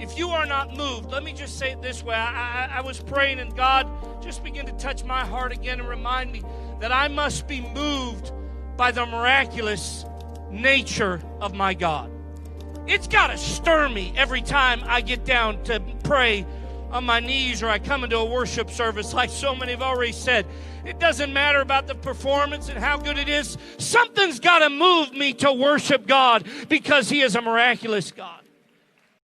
If you are not moved, let me just say it this way. I was praying and God just began to touch my heart again and remind me that I must be moved by the miraculous nature of my God. It's got to stir me every time I get down to pray on my knees or I come into a worship service, like so many have already said. It doesn't matter about the performance and how good it is. Something's got to move me to worship God because He is a miraculous God.